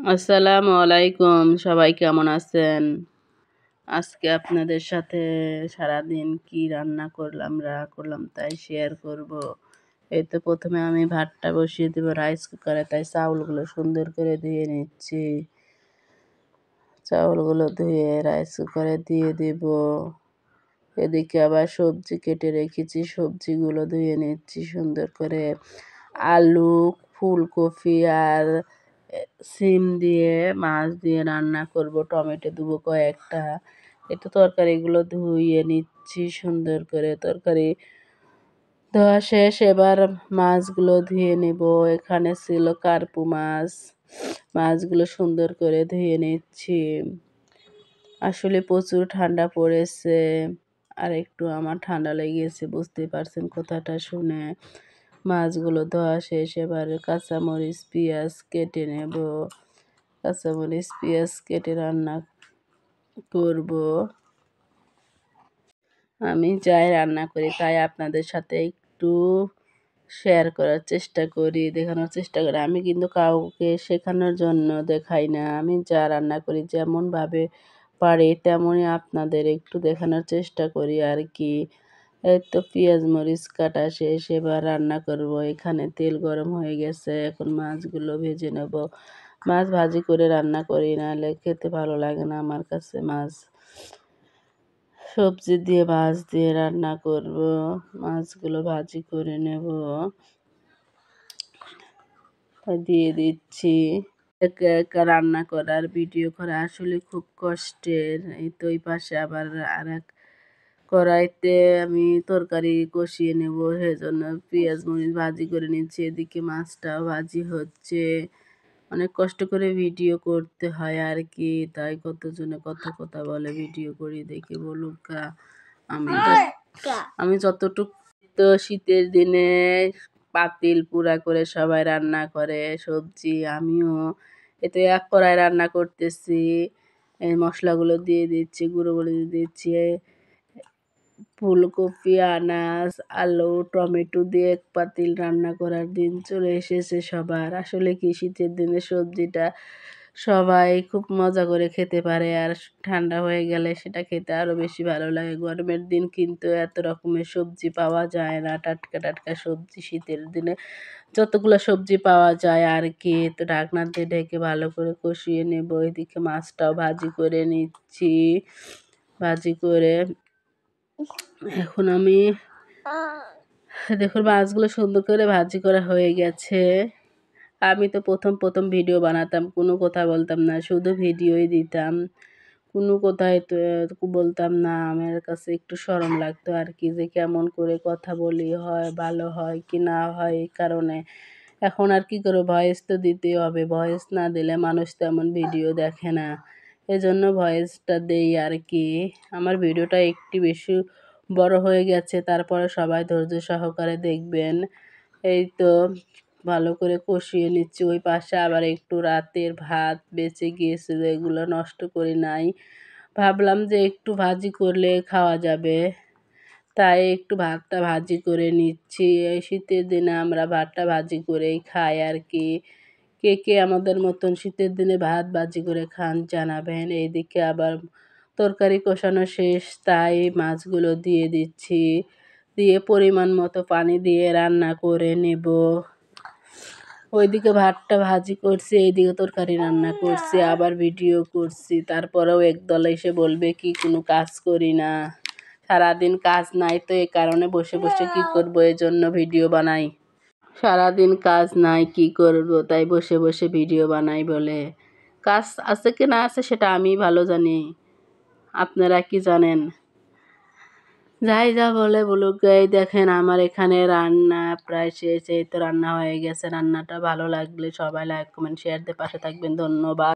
আসসালামু আলাইকুম, সবাই কেমন আছেন? আজকে আপনাদের সাথে সারাদিন কি রান্না করলাম তাই শেয়ার করব। এই তো প্রথমে আমি ভাতটা বসিয়ে দেবো রাইস কুকারে, তাই চাউলগুলো সুন্দর করে ধুয়ে নিচ্ছি। চাউলগুলো ধুয়ে রাইস কুকারে দিয়ে দেব। এদিকে আবার সবজি কেটে রেখেছি, সবজিগুলো ধুয়ে নিচ্ছি সুন্দর করে। আলু, ফুলকপি আর সিম দিয়ে মাছ দিয়ে রান্না করব, টমেটো দেবো কয়েকটা। একটু তরকারিগুলো ধুয়ে নিচ্ছি সুন্দর করে। তরকারি ধোয়া শেষ, এবার মাছগুলো ধুয়ে নেব। এখানে ছিল কার্পু মাছ, মাছগুলো সুন্দর করে ধুয়ে নিচ্ছি। আসলে প্রচুর ঠান্ডা পড়েছে, আর একটু আমার ঠান্ডা লেগেছে, বুঝতে পারছেন কথাটা শুনে। মাছগুলো ধোয়া শেষ, এবার কাঁচামরিচ পেঁয়াজ কেটে নেব। কাঁচামরিচ পেঁয়াজ কেটে রান্না করব। আমি যাই রান্না করি তাই আপনাদের সাথে একটু শেয়ার করার চেষ্টা করি, দেখানোর চেষ্টা করি। আমি কিন্তু কাউকে শেখানোর জন্য দেখাই না, আমি যা রান্না করি যেমনভাবে পারি তেমনই আপনাদের একটু দেখানোর চেষ্টা করি আর কি। এই তো পেঁয়াজ মরিচ কাটা শেষ, এবার রান্না করব। এখানে তেল গরম হয়ে গেছে, এখন মাছগুলো ভেজে নেব। মাছ ভাজি করে রান্না করি, নাহলে খেতে ভালো লাগে না আমার কাছে। মাছ সবজি দিয়ে মাছ দিয়ে রান্না করব। মাছগুলো ভাজি করে নেব, দিয়ে দিচ্ছি। একা একা রান্না করার ভিডিও করা আসলে খুব কষ্টের। এই তো এই পাশে আবার আর এক কড়াইতে আমি তরকারি কষিয়ে নেব, সেজন্য পেঁয়াজ মরিচ ভাজি করে নিচ্ছি। এদিকে মাছটাও ভাজি হচ্ছে। অনেক কষ্ট করে ভিডিও করতে হয় আর কি, তাই কতজনে কত কথা বলে ভিডিও করি দেখে বলুক। আমি যতটুকু, তো শীতের দিনে পাতিল পুরা করে সবাই রান্না করে সবজি, আমিও এতে এক কড়াই রান্না করতেছি। এই মশলাগুলো দিয়ে দিচ্ছি, গুঁড়ো মরিচ দিচ্ছি, ফুলকপি, আনাজ, আলু, টমেটো দিয়ে এক পাতিল রান্না করার দিন চলে এসেছে সবার। আসলে কি শীতের দিনে সবজিটা সবাই খুব মজা করে খেতে পারে, আর ঠান্ডা হয়ে গেলে সেটা খেতে আরও বেশি ভালো লাগে। গরমের দিন কিন্তু এত রকমের সবজি পাওয়া যায় না, টাটকা টাটকা সবজি শীতের দিনে যতগুলো সবজি পাওয়া যায় আর কি। তো ঢাকনা দিয়ে ঢেকে ভালো করে কষিয়ে নেব। এদিকে মাছটাও ভাজি করে নিচ্ছি। ভাজি করে এখন আমি দেখুন মাছগুলো সুন্দর করে ভাজি করা হয়ে গেছে। আমি তো প্রথম ভিডিও বানাতাম, কোনো কথা বলতাম না, শুধু ভিডিওই দিতাম, কোনো কথাই তো বলতাম না। আমার কাছে একটু শরম লাগতো আর কি, যে কেমন করে কথা বলি, হয় ভালো হয় কি না হয়, এই কারণে। এখন আর কি করে, ভয়েস তো দিতেই হবে, ভয়েস না দিলে মানুষ তেমন ভিডিও দেখে না, এজন্য ভয়েসটা দেই আর কি। আমার ভিডিওটা একটু বেশি বড় হয়ে গেছে, তারপরে সবাই ধৈর্য সহকারে দেখবেন। এই তো ভালো করে কষিয়ে নিচ্ছি। ওই পাশে আবার একটু রাতের ভাত বেঁচে গিয়েছিল, এগুলো নষ্ট করি নাই, ভাবলাম যে একটু ভাজি করলে খাওয়া যাবে, তাই একটু ভাতটা ভাজি করে নিচ্ছি। এই শীতের দিনে আমরা ভাতটা ভাজি করেই খাই আর কি। কে কে আমাদের মতন শীতের দিনে ভাত ভাজি করে খান জানাবেন। এইদিকে আবার তরকারি কষানো শেষ, তাই মাছগুলো দিয়ে দিচ্ছি। দিয়ে পরিমাণ মতো পানি দিয়ে রান্না করে নেব। ওইদিকে ভাতটা ভাজি করছি, এইদিকে তরকারি রান্না করছি, আবার ভিডিও করছি। তারপরেও একদল এসে বলবে কি কোনো কাজ করি না, সারাদিন কাজ নাই, তো এই কারণে বসে বসে কি করব, এই জন্য ভিডিও বানাই। সারাদিন কাজ নাই, কি করব, তাই বসে বসে ভিডিও বানাই বলে। কাজ আছে কি না আছে সেটা আমি ভালো জানি, আপনারা কি জানেন? যাই যা বলে বলুক। এই দেখেন আমার এখানে রান্না প্রায় শেষ, এই তো রান্না হয়ে গেছে। রান্নাটা ভালো লাগলে সবাই লাইক কমেন্ট শেয়ার দিয়ে পাশে থাকবেন, ধন্যবাদ।